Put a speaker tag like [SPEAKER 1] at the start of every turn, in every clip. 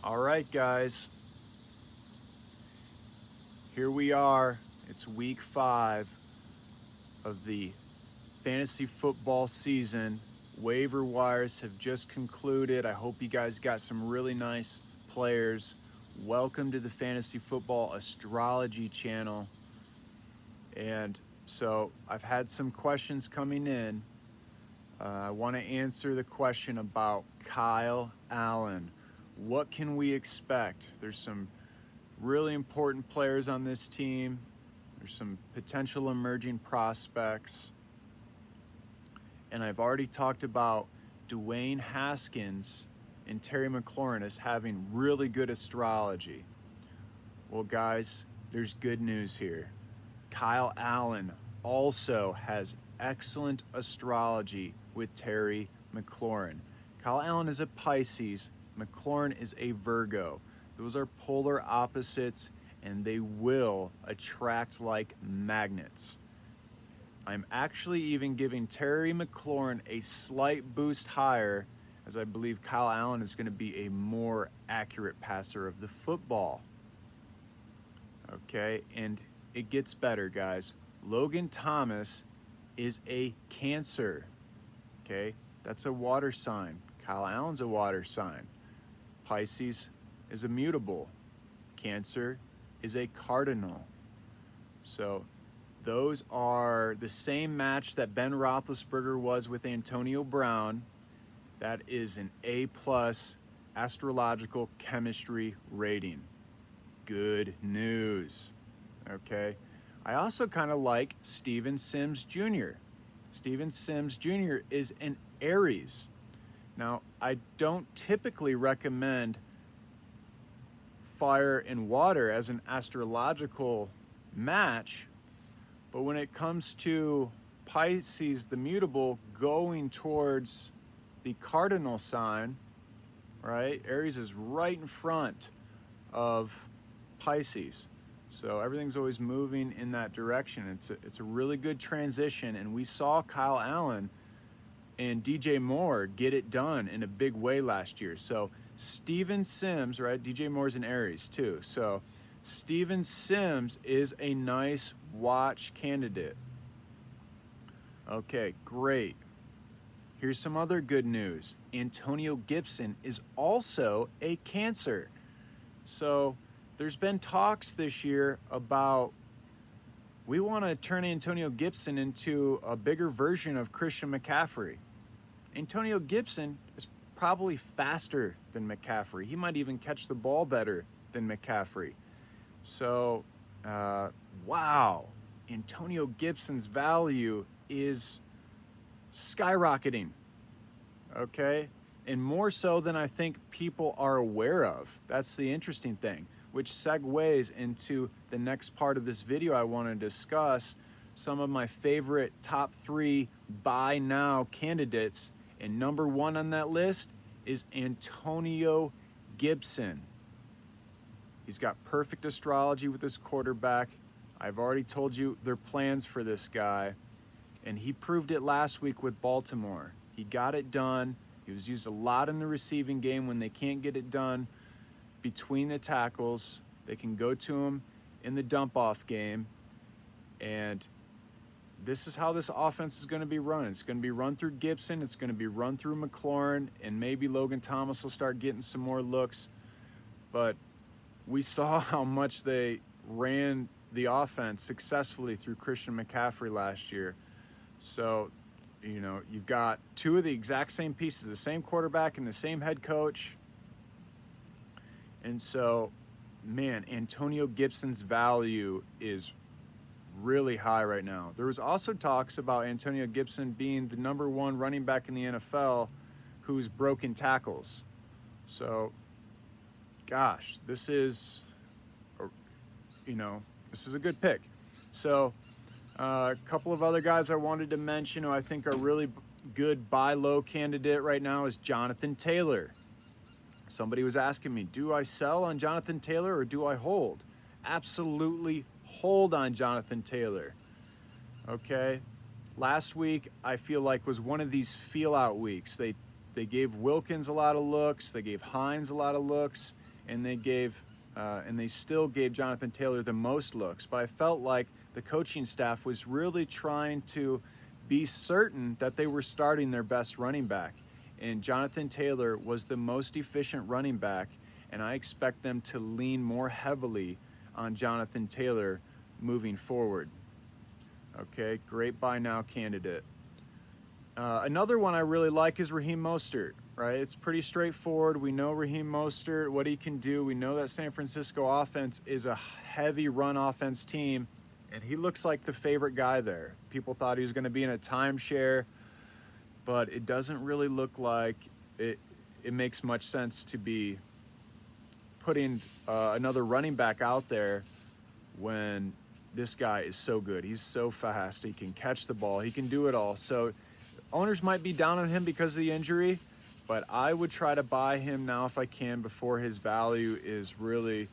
[SPEAKER 1] All right, guys. Here we are. It's week 5 of the fantasy football season. Waiver wires have just concluded. I hope you guys got some really nice players. Welcome to the Fantasy Football Astrology channel. And so I've had some questions coming in. I want to answer the question about Kyle Allen. What can we expect? There's some really important players on this team. There's some potential emerging prospects. And I've already talked about Dwayne Haskins and Terry McLaurin as having really good astrology. Well, guys, there's good news here. Kyle Allen also has excellent astrology with Terry McLaurin. Kyle Allen is a Pisces. McLaurin is a Virgo. Those are polar opposites, and they will attract like magnets. I'm actually even giving Terry McLaurin a slight boost higher, as I believe Kyle Allen is going to be a more accurate passer of the football. Okay, and it gets better, guys. Logan Thomas is a Cancer. Okay, that's a water sign. Kyle Allen's a water sign. Pisces is a mutable. Cancer is a cardinal. So those are the same match that Ben Roethlisberger was with Antonio Brown. That is an A+ astrological chemistry rating. Good news. Okay. I also kind of like Steven Sims Jr. Steven Sims Jr. is an Aries. Now, I don't typically recommend fire and water as an astrological match, but when it comes to Pisces, the mutable, going towards the cardinal sign, right? Aries is right in front of Pisces. So everything's always moving in that direction. It's a really good transition, and we saw Kyle Allen and DJ Moore get it done in a big way last year. So Steven Sims, right? DJ Moore's an Aries too. So Steven Sims is a nice watch candidate. Okay, great. Here's some other good news. Antonio Gibson is also a Cancer. So there's been talks this year about we want to turn Antonio Gibson into a bigger version of Christian McCaffrey. Antonio Gibson is probably faster than McCaffrey. He might even catch the ball better than McCaffrey. So, wow, Antonio Gibson's value is skyrocketing, okay? And more so than I think people are aware of. That's the interesting thing, which segues into the next part of this video. I want to discuss some of my favorite top 3 buy now candidates. And number 1 on that list is Antonio Gibson. He's got perfect astrology with this quarterback. I've already told you their plans for this guy. And he proved it last week with Baltimore. He got it done. He was used a lot in the receiving game when they can't get it done between the tackles. They can go to him in the dump-off game. And this is how this offense is going to be run. It's going to be run through Gibson. It's going to be run through McLaurin. And maybe Logan Thomas will start getting some more looks. But we saw how much they ran the offense successfully through Christian McCaffrey last year. So, you know, you've got 2 of the exact same pieces, the same quarterback and the same head coach. And so, man, Antonio Gibson's value is really high right now. There was also talks about Antonio Gibson being the number 1 running back in the NFL who's broken tackles. So, gosh, this is a good pick. So, a couple of other guys I wanted to mention who I think are really good buy low candidate right now is Jonathan Taylor. Somebody was asking me, do I sell on Jonathan Taylor or do I hold? Absolutely hold on Jonathan Taylor. Okay? Last week, I feel like was one of these feel-out weeks. They gave Wilkins a lot of looks. They gave Hines a lot of looks. and they still gave Jonathan Taylor the most looks. But I felt like the coaching staff was really trying to be certain that they were starting their best running back. And Jonathan Taylor was the most efficient running back, and I expect them to lean more heavily on Jonathan Taylor moving forward. Okay, great buy now candidate. Another one I really like is Raheem Mostert, right? It's pretty straightforward. We know Raheem Mostert, what he can do. We know that San Francisco offense is a heavy run offense team, and he looks like the favorite guy there. People thought he was going to be in a timeshare, but it doesn't really look like it makes much sense to be putting another running back out there when this guy is so good. He's so fast. He can catch the ball. He can do it all. So owners might be down on him because of the injury, but I would try to buy him now if I can before his value is really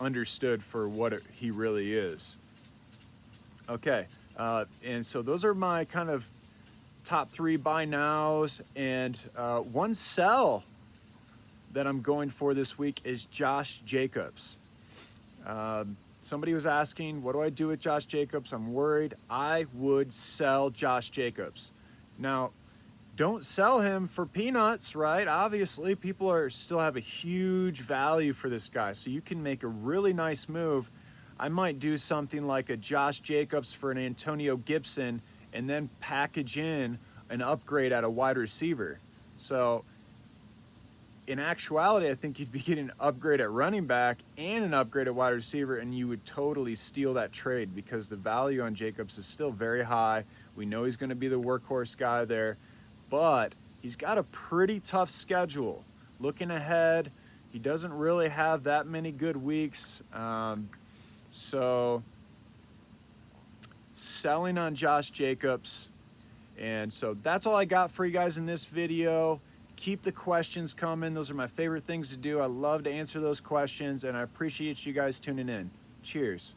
[SPEAKER 1] understood for what he really is. Okay, and so those are my kind of top 3 buy nows, and one sell that I'm going for this week is Josh Jacobs. Somebody was asking, what do I do with Josh Jacobs? I'm worried. I would sell Josh Jacobs. Now, don't sell him for peanuts, right? Obviously, people still have a huge value for this guy, so you can make a really nice move. I might do something like a Josh Jacobs for an Antonio Gibson and then package in an upgrade at a wide receiver. So in actuality, I think you'd be getting an upgrade at running back and an upgrade at wide receiver, and you would totally steal that trade because the value on Jacobs is still very high. We know he's going to be the workhorse guy there, but he's got a pretty tough schedule. Looking ahead, he doesn't really have that many good weeks. So selling on Josh Jacobs. And so that's all I got for you guys in this video. Keep the questions coming. Those are my favorite things to do. I love to answer those questions, and I appreciate you guys tuning in. Cheers.